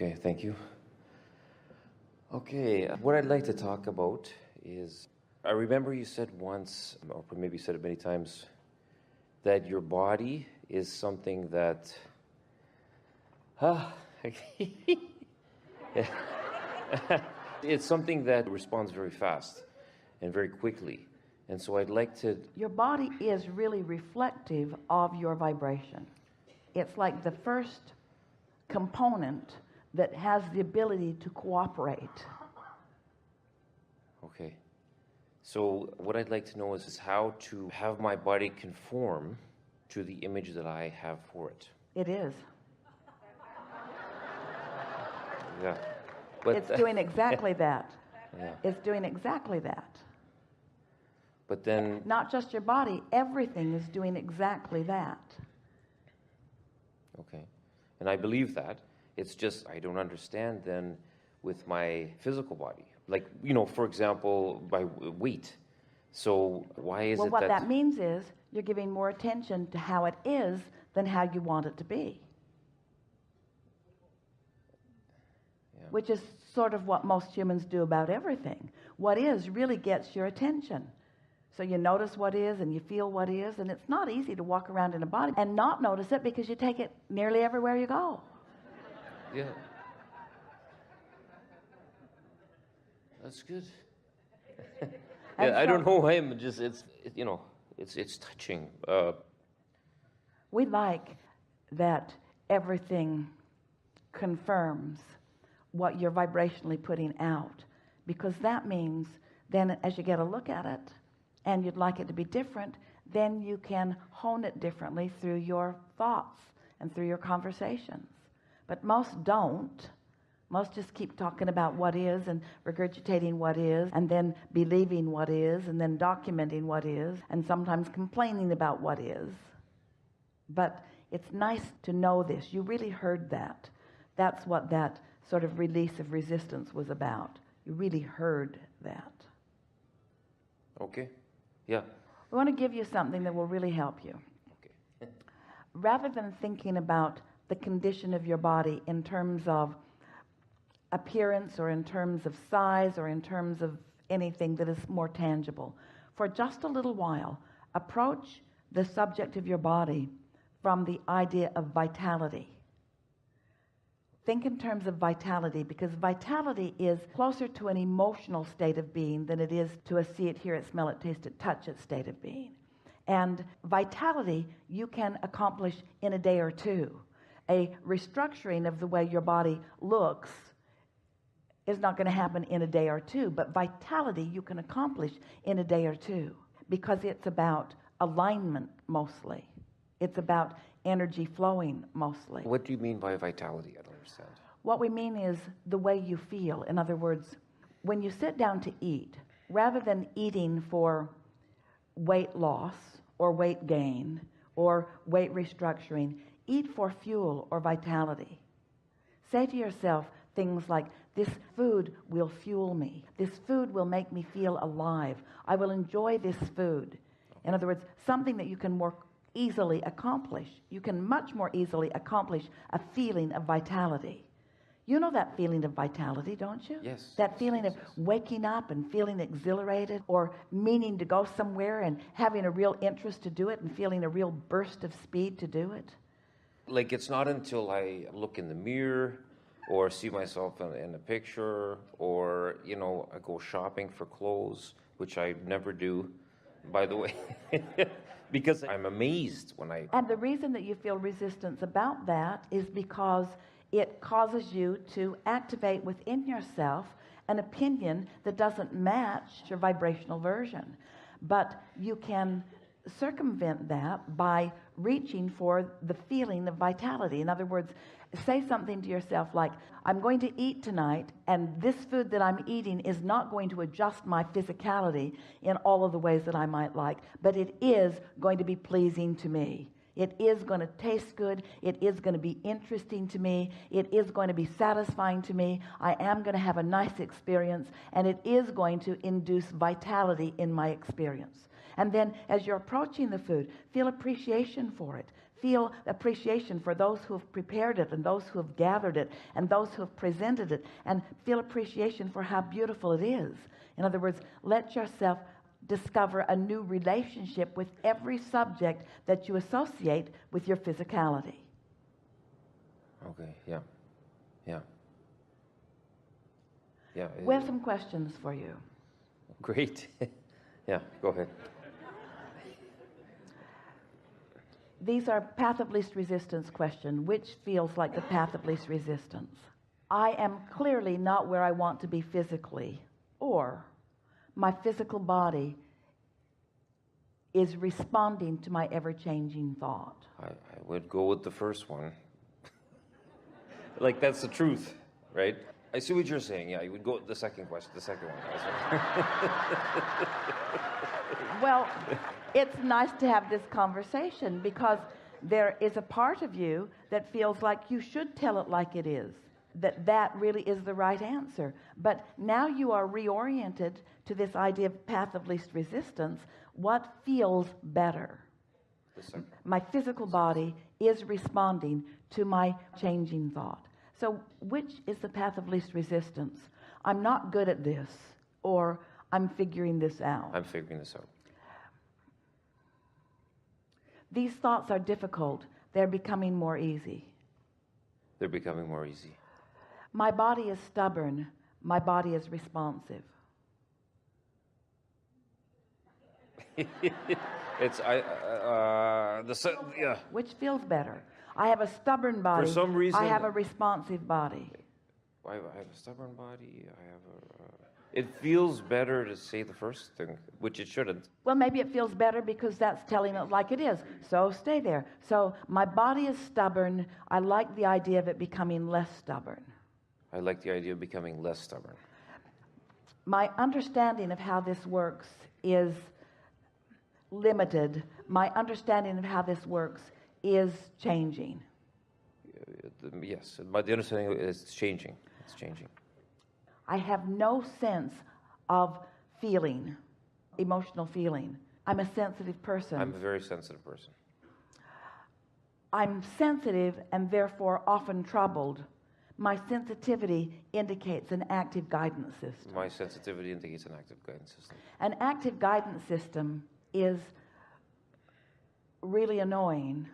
Okay, thank you. Okay, what I'd like to talk about is, I remember you said once, or maybe you said it many times, that your body is something that, it's something that responds very fast and very quickly. And so I'd like to... Your body is really reflective of your vibration. It's like the first component that has the ability to cooperate. Okay. So what I'd like to know is how to have my body conform to the image that I have for it. It is. Yeah. But it's doing exactly that. Yeah. It's doing exactly that. But then... Not just your body, everything is doing exactly that. Okay. And I believe that. It's just I don't understand then with my physical body. Like, for example, by weight. So why is it that... Well, what that means is you're giving more attention to how it is than how you want it to be. Yeah. Which is sort of what most humans do about everything. What is really gets your attention. So you notice what is and you feel what is, and it's not easy to walk around in a body and not notice it because you take it nearly everywhere you go. Yeah. That's good. Yeah, I don't know why I'm just, it's touching. We like that everything confirms what you're vibrationally putting out, because that means then as you get a look at it and you'd like it to be different, then you can hone it differently through your thoughts and through your conversations. But most don't. Most just keep talking about what is and regurgitating what is and then believing what is and then documenting what is and sometimes complaining about what is. But it's nice to know this. You really heard that. That's what that sort of release of resistance was about. You really heard that. Okay. Yeah. I want to give you something that will really help you. Okay. Rather than thinking about the condition of your body in terms of appearance or in terms of size or in terms of anything that is more tangible, for just a little while, approach the subject of your body from the idea of vitality. Think in terms of vitality, because vitality is closer to an emotional state of being than it is to a see it, hear it, smell it, taste it, touch it state of being. And vitality you can accomplish in a day or two. A restructuring of the way your body looks is not going to happen in a day or two, but vitality you can accomplish in a day or two, because it's about alignment mostly. It's about energy flowing mostly. What do you mean by vitality? I don't understand. What we mean is the way you feel. In other words, when you sit down to eat, rather than eating for weight loss or weight gain or weight restructuring, eat for fuel or vitality. Say to yourself things like, this food will fuel me. This food will make me feel alive. I will enjoy this food. In other words, something that you can more easily accomplish. You can much more easily accomplish a feeling of vitality. You know that feeling of vitality, don't you? Yes. That feeling of waking up and feeling exhilarated, or meaning to go somewhere and having a real interest to do it and feeling a real burst of speed to do it. Like, it's not until I look in the mirror or see myself in a picture, or, I go shopping for clothes, which I never do, by the way, because I'm amazed when I... And the reason that you feel resistance about that is because it causes you to activate within yourself an opinion that doesn't match your vibrational version. But you can circumvent that by reaching for the feeling of vitality. In other words, say something to yourself like, I'm going to eat tonight, and this food that I'm eating is not going to adjust my physicality in all of the ways that I might like, but it is going to be pleasing to me. It is going to taste good. It is going to be interesting to me. It is going to be satisfying to me. I am going to have a nice experience, and it is going to induce vitality in my experience. And then as you're approaching the food, feel appreciation for it. Feel appreciation for those who have prepared it and those who have gathered it and those who have presented it, and feel appreciation for how beautiful it is. In other words, let yourself discover a new relationship with every subject that you associate with your physicality. Okay, yeah. Yeah. Yeah. We have some questions for you. Great. Yeah, go ahead. These are path of least resistance questions. Which feels like the path of least resistance? I am clearly not where I want to be physically, or my physical body is responding to my ever-changing thought. I would go with the first one. Like, that's the truth, right? I see what you're saying. Yeah, you would go with the second question, the second one. Well, it's nice to have this conversation because there is a part of you that feels like you should tell it like it is, that really is the right answer. But now you are reoriented to this idea of path of least resistance. What feels better? My physical body is responding to my changing thought. So which is the path of least resistance? I'm not good at this, or I'm figuring this out. I'm figuring this out. These thoughts are difficult. They're becoming more easy. They're becoming more easy. My body is stubborn. My body is responsive. Yeah. Which feels better? I have a stubborn body. For some reason, I have a responsive body. I have a stubborn body. It feels better to say the first thing, which it shouldn't. Well, maybe it feels better because that's telling it like it is. So stay there. So my body is stubborn. I like the idea of it becoming less stubborn. I like the idea of becoming less stubborn. My understanding of how this works is limited. My understanding of how this works is changing. Yes, but the understanding is changing. It's changing. I have no sense of feeling, emotional feeling. I'm a sensitive person. I'm a very sensitive person. I'm sensitive and therefore often troubled. My sensitivity indicates an active guidance system. My sensitivity indicates an active guidance system. An active guidance system is really annoying.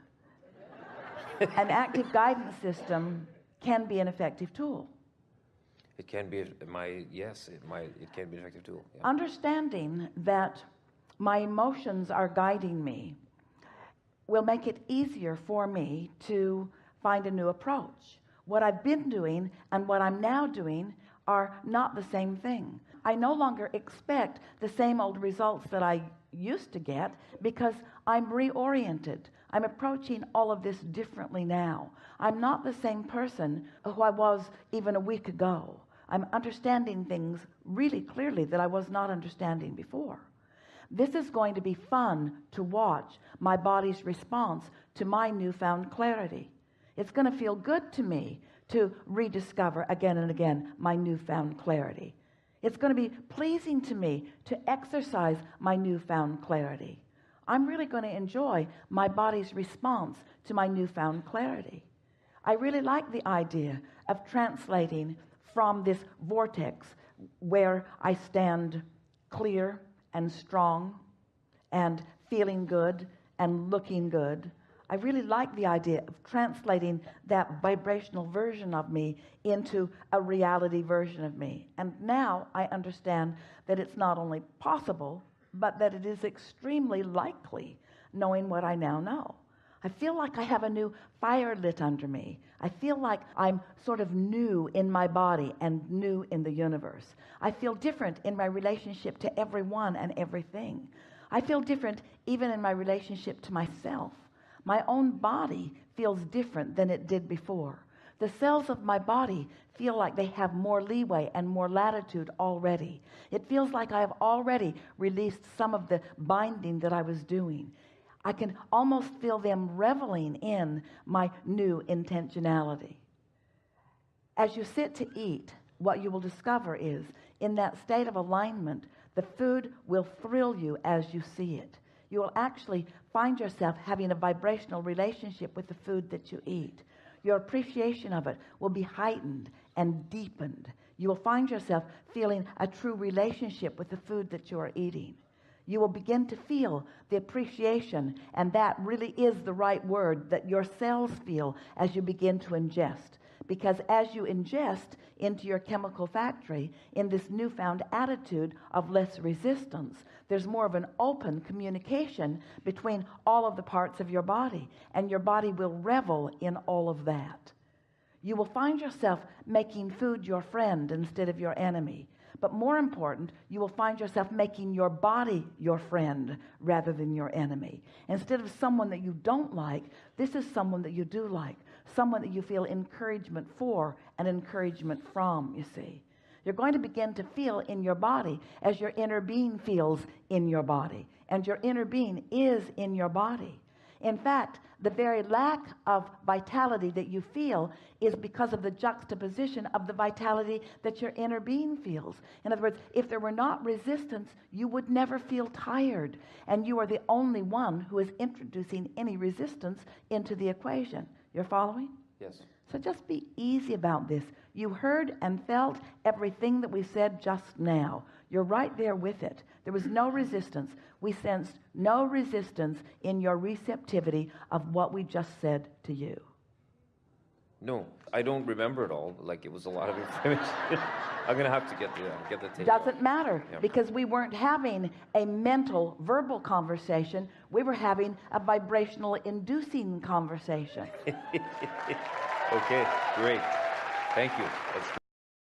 An active guidance system can be an effective tool. It can be it can be an effective tool. Yeah. Understanding that my emotions are guiding me will make it easier for me to find a new approach. What I've been doing and what I'm now doing are not the same thing. I no longer expect the same old results that I used to get because I'm reoriented. I'm approaching all of this differently now. I'm not the same person who I was even a week ago. I'm understanding things really clearly that I was not understanding before. This is going to be fun to watch my body's response to my newfound clarity. It's going to feel good to me to rediscover again and again my newfound clarity. It's going to be pleasing to me to exercise my newfound clarity. I'm really going to enjoy my body's response to my newfound clarity. I really like the idea of translating from this vortex where I stand clear and strong and feeling good and looking good. I really like the idea of translating that vibrational version of me into a reality version of me. And now I understand that it's not only possible, but that it is extremely likely, knowing what I now know. I feel like I have a new fire lit under me. I feel like I'm sort of new in my body and new in the universe. I feel different in my relationship to everyone and everything. I feel different even in my relationship to myself. My own body feels different than it did before. The cells of my body feel like they have more leeway and more latitude already. It feels like I have already released some of the binding that I was doing. I can almost feel them reveling in my new intentionality. As you sit to eat, what you will discover is, in that state of alignment, the food will thrill you as you see it. you will actually find yourself having a vibrational relationship with the food that you eat. Your appreciation of it will be heightened and deepened. You will find yourself feeling a true relationship with the food that you are eating. You will begin to feel the appreciation, and that really is the right word that your cells feel as you begin to ingest. Because as you ingest into your chemical factory in this newfound attitude of less resistance, there's more of an open communication between all of the parts of your body, and your body will revel in all of that. You will find yourself making food your friend instead of your enemy. But more important, you will find yourself making your body your friend rather than your enemy. Instead of someone that you don't like, this is someone that you do like, someone that you feel encouragement for and encouragement from, you see. You're going to begin to feel in your body as your inner being feels in your body. And your inner being is in your body. In fact, the very lack of vitality that you feel is because of the juxtaposition of the vitality that your inner being feels. In other words, if there were not resistance, you would never feel tired. And you are the only one who is introducing any resistance into the equation. You're following? Yes. So just be easy about this. You heard and felt everything that we said just now. You're right there with it. There was no resistance. We sensed no resistance in your receptivity of what we just said to you. No, I don't remember it all. Like, it was a lot of information. I'm going to have to get the tape. Doesn't matter, Yeah. because we weren't having a mental, verbal conversation. We were having a vibrational, inducing conversation. Okay, great. Thank you. That's